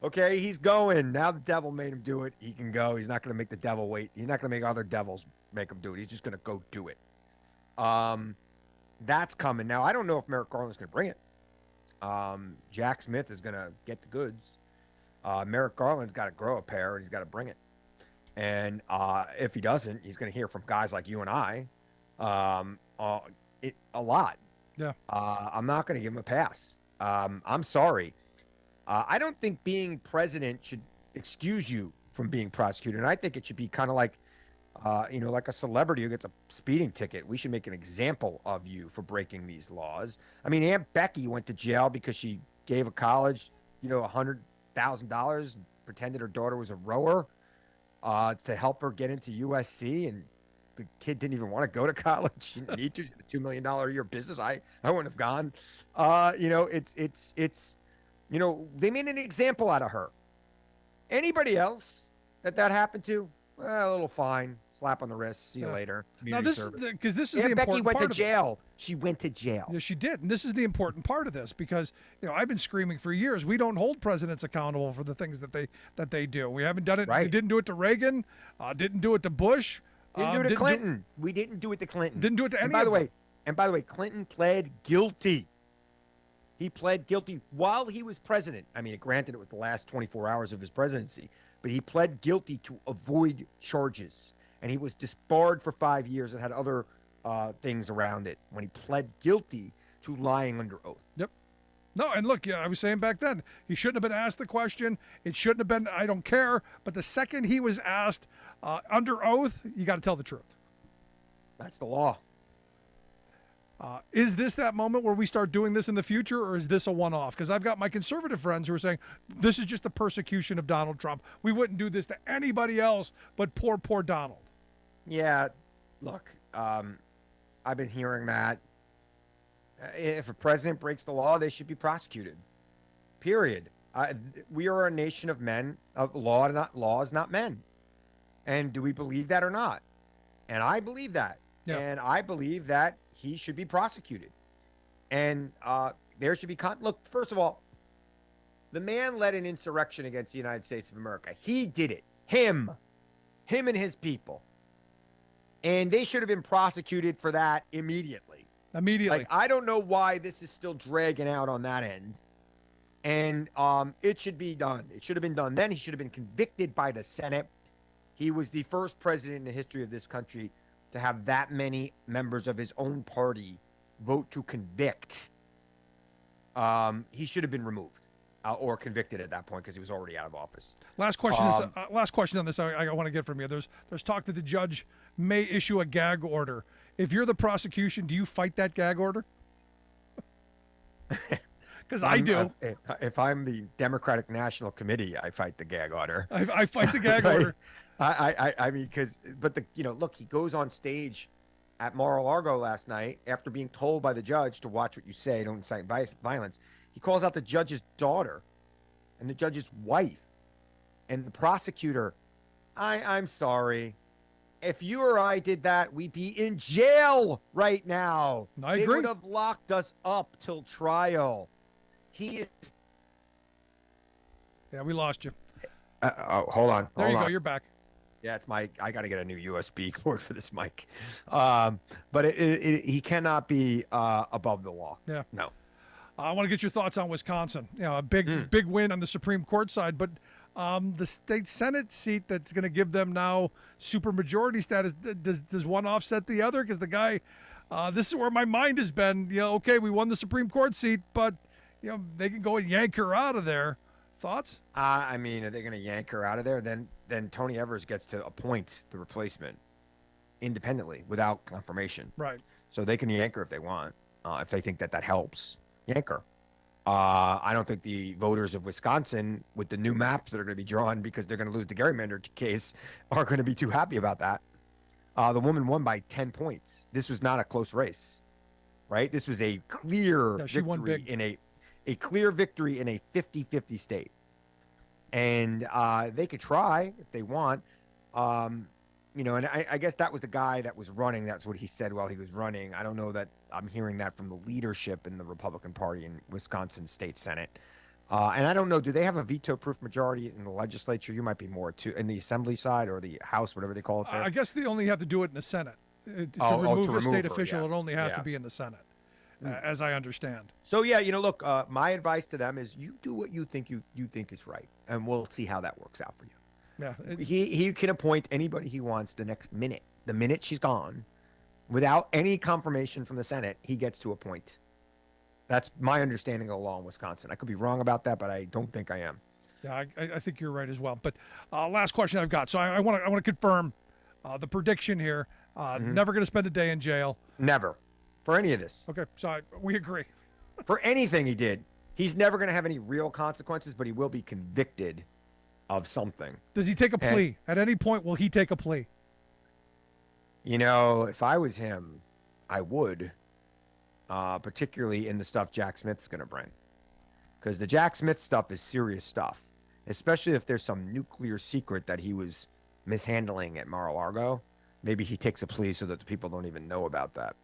Okay, he's going. Now the devil made him do it. He can go. He's not going to make the devil wait. He's not going to make other devils make him do it. He's just going to go do it. That's coming. Now, I don't know if Merrick Garland's going to bring it. Jack Smith is going to get the goods. Merrick Garland's got to grow a pair, and he's got to bring it. And if he doesn't, he's going to hear from guys like you and I a lot. Yeah. I'm not going to give him a pass. I'm sorry. I don't think being president should excuse you from being prosecuted. And I think it should be kind of like, like a celebrity who gets a speeding ticket. We should make an example of you for breaking these laws. I mean, Aunt Becky went to jail because she gave a college, $100,000, pretended her daughter was a rower to help her get into USC. And the kid didn't even want to go to college. She didn't need to. $2 million a year business. I wouldn't have gone. They made an example out of her. Anybody else that happened to, a little fine, slap on the wrist, see you later. Now this is the important Becky went part to of jail. She went to jail. Yeah, she did, and this is the important part of this because I've been screaming for years. We don't hold presidents accountable for the things that they do. We haven't done it. Right. We didn't do it to Reagan. Didn't do it to Bush. Didn't do it to Clinton. We didn't do it to Clinton. Didn't do it to any. And by the way, Clinton pled guilty. He pled guilty while he was president. I mean, granted, it was the last 24 hours of his presidency, but he pled guilty to avoid charges. And he was disbarred for 5 years and had other things around it when he pled guilty to lying under oath. Yep. No, and look, I was saying back then, he shouldn't have been asked the question. It shouldn't have been, I don't care. But the second he was asked under oath, you got to tell the truth. That's the law. Is this that moment where we start doing this in the future, or is this a one-off? Because I've got my conservative friends who are saying this is just the persecution of Donald Trump. We wouldn't do this to anybody else but poor Donald. Yeah, look, I've been hearing that. If a president breaks the law, they should be prosecuted. Period. We are a nation of men, of laws, not men. And do we believe that or not? And I believe that. Yeah. And I believe that he should be prosecuted. And there should be look, first of all, the man led an insurrection against the United States of America. He did it. Him and his people. And they should have been prosecuted for that immediately. Like, I don't know why this is still dragging out on that end. And it should be done. It should have been done then. He should have been convicted by the Senate. He was the first president in the history of this country to have that many members of his own party vote to convict. He should have been removed or convicted at that point because he was already out of office. Last question on this I want to get from you. There's talk that the judge may issue a gag order. If you're the prosecution, do you fight that gag order? Because I do. If I'm the Democratic National Committee, I fight the gag order. I fight the gag order. I mean, look, he goes on stage at Mar-a-Lago last night after being told by the judge to watch what you say, don't incite violence. He calls out the judge's daughter and the judge's wife and the prosecutor. I'm sorry. If you or I did that, we'd be in jail right now. I agree. They would have locked us up till trial. He is. Yeah, we lost you. Hold on. There you go. You're back. Yeah, it's I got to get a new USB cord for this mic. But he cannot be above the law. Yeah. No. I want to get your thoughts on Wisconsin. A big win on the Supreme Court side, but the state Senate seat that's going to give them now supermajority status, does one offset the other? Because the guy, this is where my mind has been. Okay, we won the Supreme Court seat, but they can go and yank her out of there. Thoughts? I mean, are they going to yank her out of there? Then Tony Evers gets to appoint the replacement independently without confirmation. Right. So they can yank her if they want, if they think that helps. Yank her. I don't think the voters of Wisconsin, with the new maps that are going to be drawn because they're going to lose the gerrymander case, are going to be too happy about that. The woman won by 10 points. This was not a close race, right? This was a clear victory in a clear victory in a 50-50 state. And they could try if they want. And I guess that was the guy that was running. That's what he said while he was running. I don't know that I'm hearing that from the leadership in the Republican Party in Wisconsin State Senate. And I don't know, do they have a veto-proof majority in the legislature? You might be more in the assembly side or the House, whatever they call it there. I guess they only have to do it in the Senate. To remove a state official, it only has to be in the Senate, as I understand. So, look, my advice to them is you do what you think you think is right, and we'll see how that works out for you. Yeah. He can appoint anybody he wants the next minute. The minute she's gone, without any confirmation from the Senate, he gets to appoint. That's my understanding of the law in Wisconsin. I could be wrong about that, but I don't think I am. Yeah, I think you're right as well. But last question I've got. So I want to confirm the prediction here. Never going to spend a day in jail. Never. For any of this. Okay, so we agree. For anything he did. He's never going to have any real consequences, but he will be convicted of something. Does he take a plea? At any point, will he take a plea? You know, if I was him, I would, particularly in the stuff Jack Smith's going to bring. Because the Jack Smith stuff is serious stuff, especially if there's some nuclear secret that he was mishandling at Mar-a-Lago. Maybe he takes a plea so that the people don't even know about that.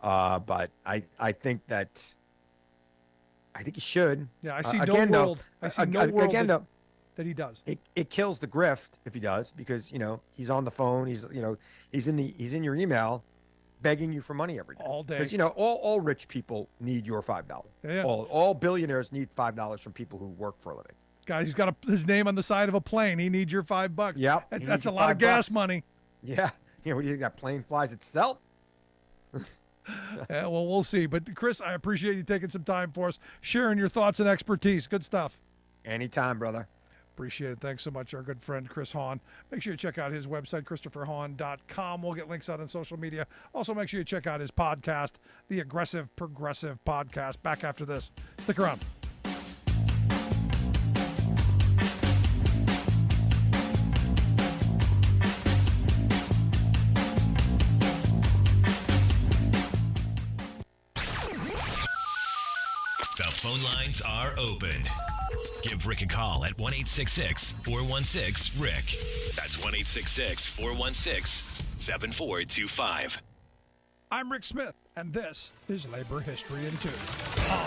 But I think he should. Yeah, I see no world. I see no world that he does. It kills the grift if he does, because he's on the phone. He's in your email, begging you for money every day all day. Because all rich people need your $5. Yeah. All billionaires need $5 from people who work for a living. Guys, he's got his name on the side of a plane. He needs your $5. Yep, that's a lot of gas money. Yeah. What do you think, that plane flies itself? Yeah, well, we'll see. But Chris, I appreciate you taking some time for us, sharing your thoughts and expertise. Good stuff. Anytime, brother. Appreciate it. Thanks so much, our good friend Chris Hahn. Make sure you check out his website, ChristopherHahn.com. We'll get links out on social media. Also, make sure you check out his podcast, the Aggressive Progressive Podcast. Back after this. Stick around. The phone lines are open. Give Rick a call at 1-866-416-RICK. That's 1-866-416-7425. I'm Rick Smith, and this is Labor History in 2.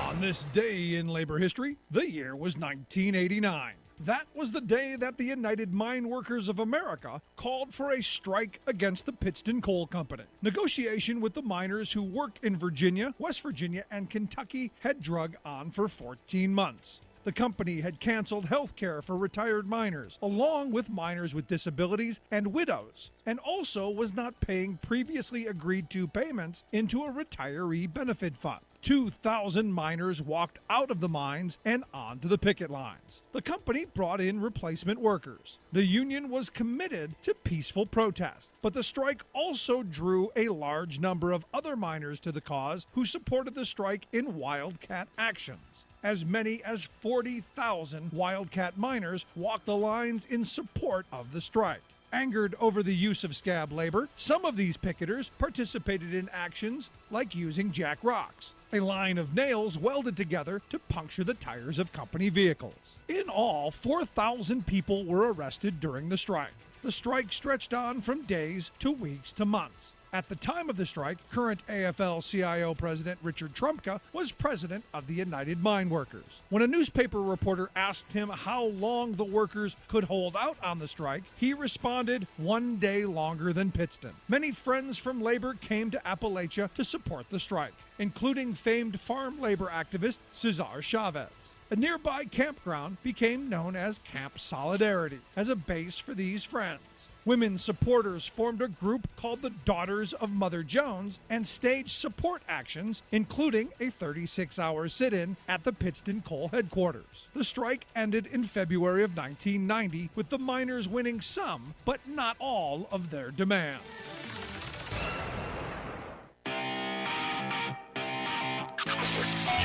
On this day in labor history, the year was 1989. That was the day that the United Mine Workers of America called for a strike against the Pittston Coal Company. Negotiation with the miners who worked in Virginia, West Virginia, and Kentucky had drug on for 14 months. The company had canceled health care for retired miners, along with miners with disabilities and widows, and also was not paying previously agreed to payments into a retiree benefit fund. 2,000 miners walked out of the mines and onto the picket lines. The company brought in replacement workers. The union was committed to peaceful protest, but the strike also drew a large number of other miners to the cause who supported the strike in wildcat actions. As many as 40,000 wildcat miners walked the lines in support of the strike. Angered over the use of scab labor, some of these picketers participated in actions like using jack rocks, a line of nails welded together to puncture the tires of company vehicles. In all, 4,000 people were arrested during the strike. The strike stretched on from days to weeks to months. At the time of the strike, current AFL-CIO President Richard Trumka was president of the United Mine Workers. When a newspaper reporter asked him how long the workers could hold out on the strike, he responded, 1 day longer than Pittston. Many friends from labor came to Appalachia to support the strike, including famed farm labor activist Cesar Chavez. A nearby campground became known as Camp Solidarity as a base for these friends. Women supporters formed a group called the Daughters of Mother Jones and staged support actions, including a 36-hour sit-in at the Pittston Coal headquarters. The strike ended in February of 1990, with the miners winning some, but not all, of their demands.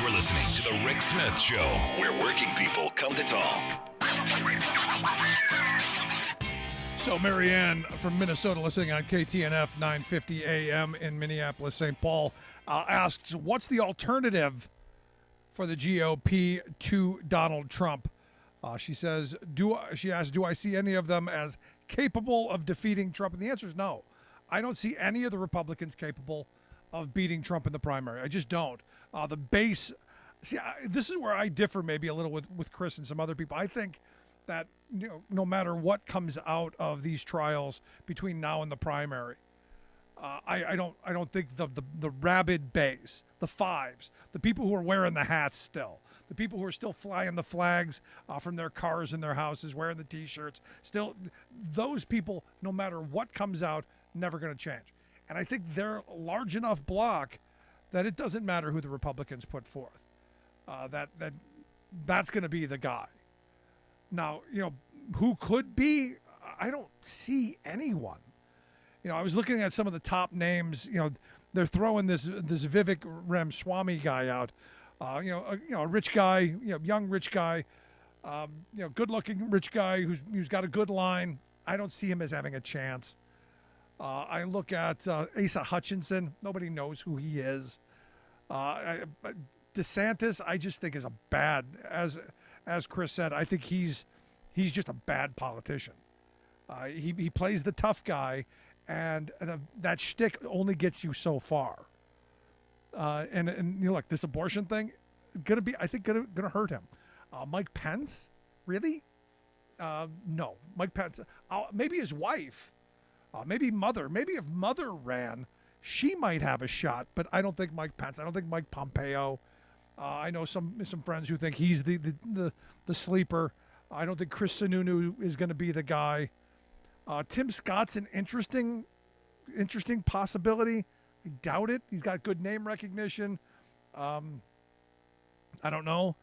You're listening to The Rick Smith Show, where working people come to talk. So Marianne from Minnesota, listening on KTNF 950 AM in Minneapolis, St. Paul, asks, what's the alternative for the GOP to Donald Trump? She says, do I see any of them as capable of defeating Trump? And the answer is no. I don't see any of the Republicans capable of beating Trump in the primary. I just don't. The base, this is where I differ maybe a little with Chris and some other people. I think that no matter what comes out of these trials between now and the primary, I don't think the rabid base, the fives, the people who are wearing the hats still, the people who are still flying the flags from their cars and their houses, wearing the T-shirts, still, those people, no matter what comes out, never going to change. And I think they're a large enough block that it doesn't matter who the Republicans put forth. That's going to be the guy. Now, who could be? I don't see anyone. I was looking at some of the top names. They're throwing this Vivek Ramaswamy guy out. A rich guy, young rich guy, good-looking rich guy who's got a good line. I don't see him as having a chance. I look at Asa Hutchinson. Nobody knows who he is. DeSantis, I just think is a bad, as Chris said, I think he's just a bad politician. He plays the tough guy, and that shtick only gets you so far. And look, this abortion thing, I think gonna hurt him. Mike Pence, really? No, Mike Pence. Maybe his wife, maybe mother. Maybe if mother ran, she might have a shot. But I don't think Mike Pence. I don't think Mike Pompeo. I know some friends who think he's the sleeper. I don't think Chris Sununu is going to be the guy. Tim Scott's an interesting possibility. I doubt it. He's got good name recognition. I don't know.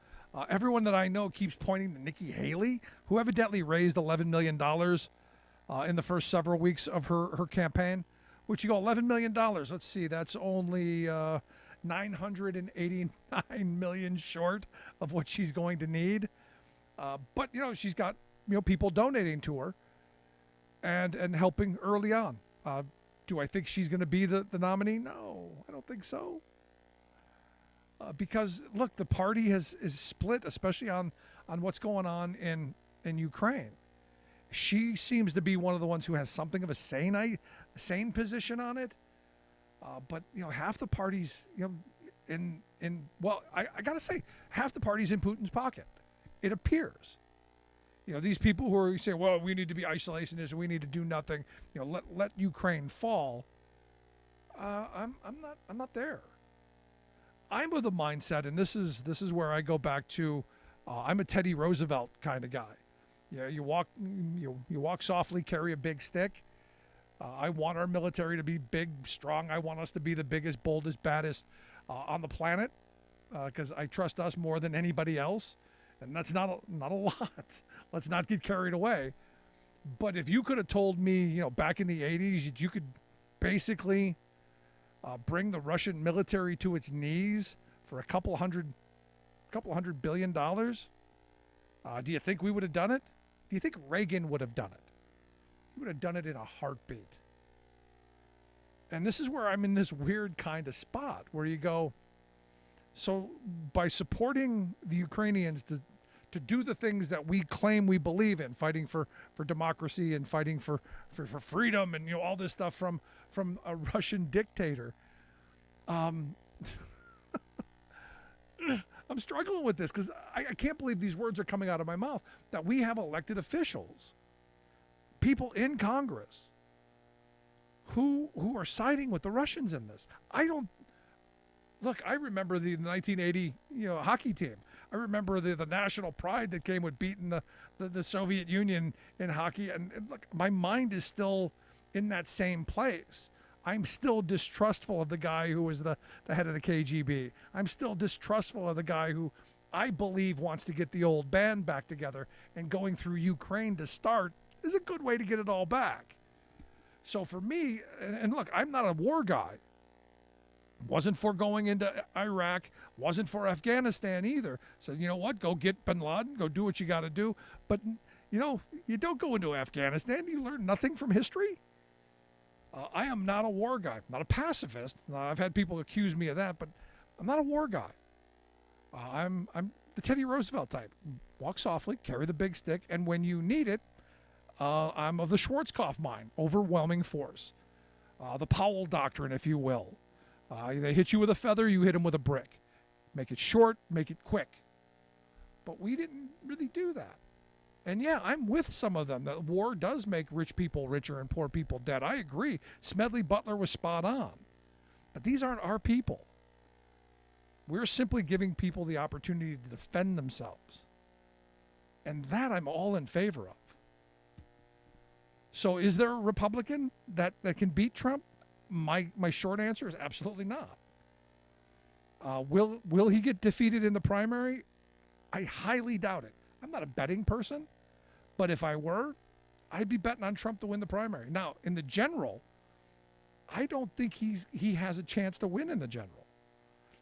Everyone that I know keeps pointing to Nikki Haley, who evidently raised $11 million in the first several weeks of her campaign. Which you go, $11 million. Let's see, that's only $989 million short of what she's going to need. But, she's got, people donating to her and helping early on. Do I think she's going to be the nominee? No, I don't think so. Because, look, the party is split, especially on what's going on in Ukraine. She seems to be one of the ones who has something of a sane position on it. But, half the parties, I got to say, half the party's in Putin's pocket. It appears. These people who are saying, well, we need to be isolationist, we need to do nothing, let Ukraine fall. I'm not there. I'm of the mindset, and this is where I go back to, I'm a Teddy Roosevelt kind of guy. You walk softly, carry a big stick. I want our military to be big, strong. I want us to be the biggest, boldest, baddest on the planet, because I trust us more than anybody else, and that's not a lot. Let's not get carried away. But if you could have told me, back in the 80s, you could basically bring the Russian military to its knees for a couple hundred $1 billion, do you think we would have done it? Do you think Reagan would have done it? He would have done it in a heartbeat. And this is where I'm in this weird kind of spot where you go, so by supporting the Ukrainians to do the things that we claim we believe in, fighting for democracy and fighting for freedom and all this stuff from a Russian dictator, I'm struggling with this because I can't believe these words are coming out of my mouth, that we have elected officials, people in Congress who are siding with the Russians in this. I remember the 1980 hockey team. I remember the national pride that came with beating the Soviet Union in hockey. And look, my mind is still in that same place. I'm still distrustful of the guy who was the head of the KGB. I'm still distrustful of the guy who I believe wants to get the old band back together, and going through Ukraine to start is a good way to get it all back. So for me, and look, I'm not a war guy. Wasn't for going into Iraq, wasn't for Afghanistan either. So you know what? Go get bin Laden, go do what you got to do. But, you don't go into Afghanistan. You learn nothing from history. I am not a war guy, not a pacifist. I've had people accuse me of that, but I'm not a war guy. I'm the Teddy Roosevelt type. Walk softly, carry the big stick, and when you need it, I'm of the Schwarzkopf mind, overwhelming force. The Powell Doctrine, if you will. They hit you with a feather, you hit them with a brick. Make it short, make it quick. But we didn't really do that. And yeah, I'm with some of them. That war does make rich people richer and poor people dead. I agree. Smedley Butler was spot on. But these aren't our people. We're simply giving people the opportunity to defend themselves. And that I'm all in favor of. So is there a Republican that can beat Trump? My short answer is absolutely not. Will he get defeated in the primary? I highly doubt it. I'm not a betting person, but if I were, I'd be betting on Trump to win the primary. Now, in the general, I don't think he has a chance to win in the general,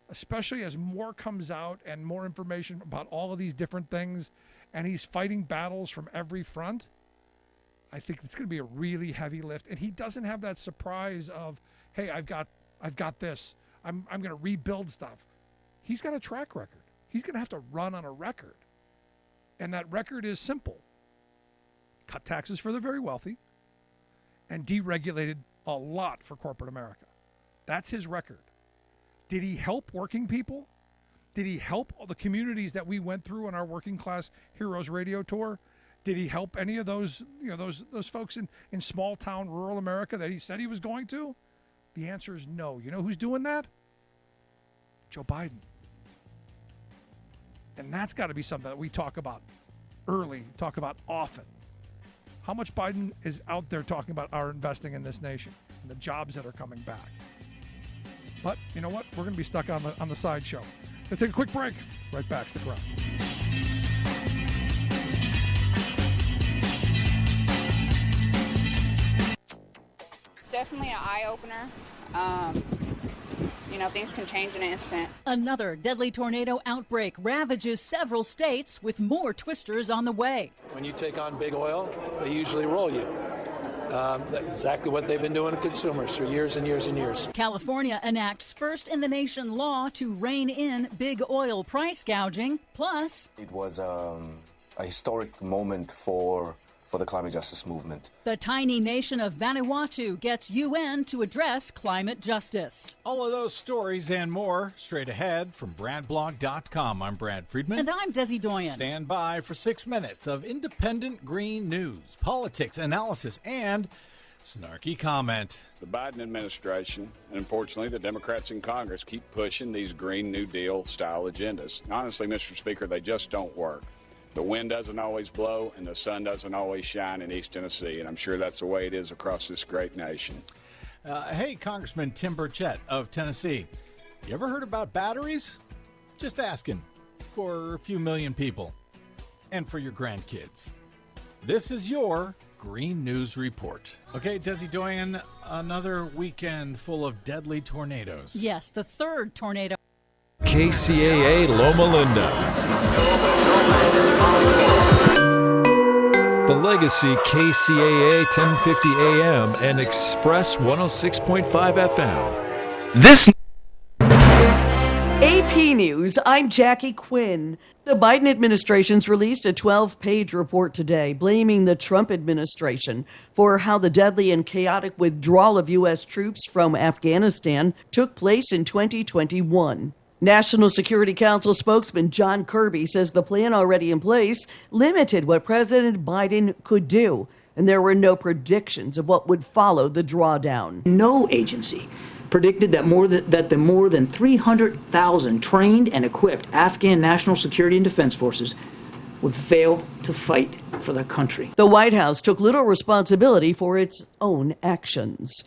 especially as more comes out and more information about all of these different things, and he's fighting battles from every front. I think it's going to be a really heavy lift, and he doesn't have that surprise of, hey, I've got this. I'm going to rebuild stuff. He's got a track record. He's going to have to run on a record, and that record is simple: cut taxes for the very wealthy, and deregulated a lot for corporate America. That's his record. Did he help working people? Did he help all the communities that we went through on our Working Class Heroes radio tour? Did he help any of those, those folks in small town rural America that he said he was going to? The answer is no. You know who's doing that? Joe Biden. And that's got to be something that we talk about early, talk about often. How much Biden is out there talking about our investing in this nation and the jobs that are coming back. But you know what? We're going to be stuck on the sideshow. Let's take a quick break. Right back. Stick around. It's definitely an eye-opener. Things can change in an instant. Another deadly tornado outbreak ravages several states with more twisters on the way. When you take on big oil, they usually roll you. That's exactly what they've been doing to consumers for years and years and years. California enacts first-in-the-nation law to rein in big oil price gouging. Plus, it was a historic moment for the climate justice movement. The tiny nation of Vanuatu gets UN to address climate justice. All of those stories and more straight ahead from BradBlog.com. I'm Brad Friedman. And I'm Desi Doyen. Stand by for 6 minutes of independent green news, politics, analysis, and snarky comment. The Biden administration, and unfortunately the Democrats in Congress, keep pushing these Green New Deal style agendas. Honestly, Mr. Speaker, they just don't work. The wind doesn't always blow and the sun doesn't always shine in East Tennessee, and I'm sure that's the way it is across this great nation. Hey, Congressman Tim Burchett of Tennessee, you ever heard about batteries? Just asking for a few million people and for your grandkids. This is your Green News Report. Okay, Desi Doyen, another weekend full of deadly tornadoes. Yes, the third tornado. KCAA Loma Linda. The Legacy KCAA 1050 AM and Express 106.5 FM. This AP News, I'm Jackie Quinn. The Biden administration's released a 12-page report today blaming the Trump administration for how the deadly and chaotic withdrawal of U.S. troops from Afghanistan took place in 2021. National Security Council spokesman John Kirby says the plan already in place limited what President Biden could do, and there were no predictions of what would follow the drawdown. No agency predicted that the more than 300,000 trained and equipped Afghan national security and defense forces would fail to fight for their country. The White House took little responsibility for its own actions.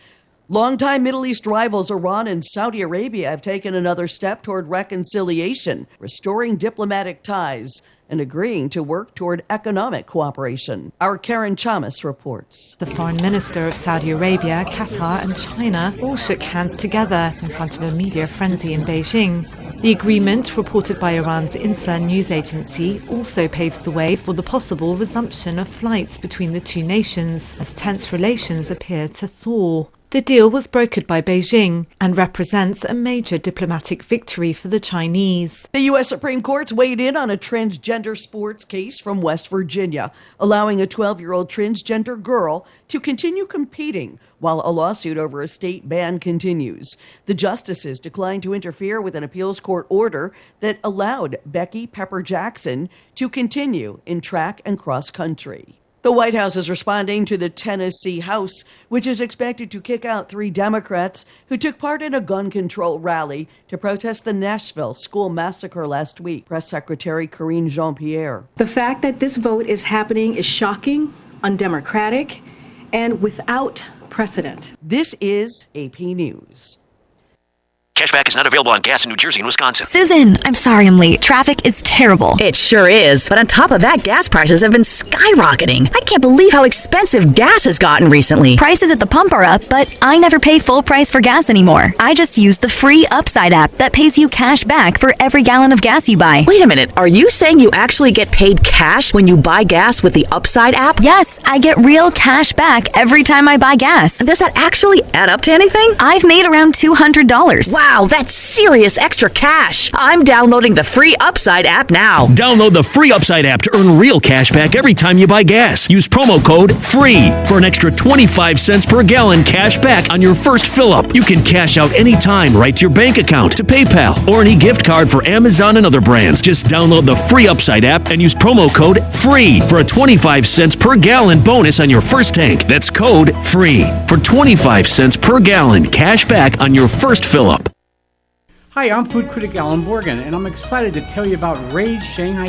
Longtime Middle East rivals Iran and Saudi Arabia have taken another step toward reconciliation, restoring diplomatic ties, and agreeing to work toward economic cooperation. Our Karen Chamas reports. The foreign minister of Saudi Arabia, Qatar, and China all shook hands together in front of a media frenzy in Beijing. The agreement, reported by Iran's INSA news agency, also paves the way for the possible resumption of flights between the two nations as tense relations appear to thaw. The deal was brokered by Beijing and represents a major diplomatic victory for the Chinese. The U.S. Supreme Court's weighed in on a transgender sports case from West Virginia, allowing a 12-year-old transgender girl to continue competing while a lawsuit over a state ban continues. The justices declined to interfere with an appeals court order that allowed Becky Pepper Jackson to continue in track and cross country. The White House is responding to the Tennessee House, which is expected to kick out 3 Democrats who took part in a gun control rally to protest the Nashville school massacre last week. Press Secretary Karine Jean-Pierre. The fact that this vote is happening is shocking, undemocratic, and without precedent. This is AP News. Cashback is not available on gas in New Jersey and Wisconsin. Susan, I'm sorry I'm late. Traffic is terrible. It sure is. But on top of that, gas prices have been skyrocketing. I can't believe how expensive gas has gotten recently. Prices at the pump are up, but I never pay full price for gas anymore. I just use the free Upside app that pays you cash back for every gallon of gas you buy. Wait a minute. Are you saying you actually get paid cash when you buy gas with the Upside app? Yes, I get real cash back every time I buy gas. Does that actually add up to anything? I've made around $200. Wow, that's serious extra cash. I'm downloading the free Upside app now. Download the free Upside app to earn real cash back every time you buy gas. Use promo code FREE for an extra 25 cents per gallon cash back on your first fill-up. You can cash out anytime right to your bank account, to PayPal, or any gift card for Amazon and other brands. Just download the free Upside app and use promo code FREE for a 25 cents per gallon bonus on your first tank. That's code FREE for 25 cents per gallon cash back on your first fill-up. Hi, I'm food critic Alan Borgen, and I'm excited to tell you about Ray's Shanghai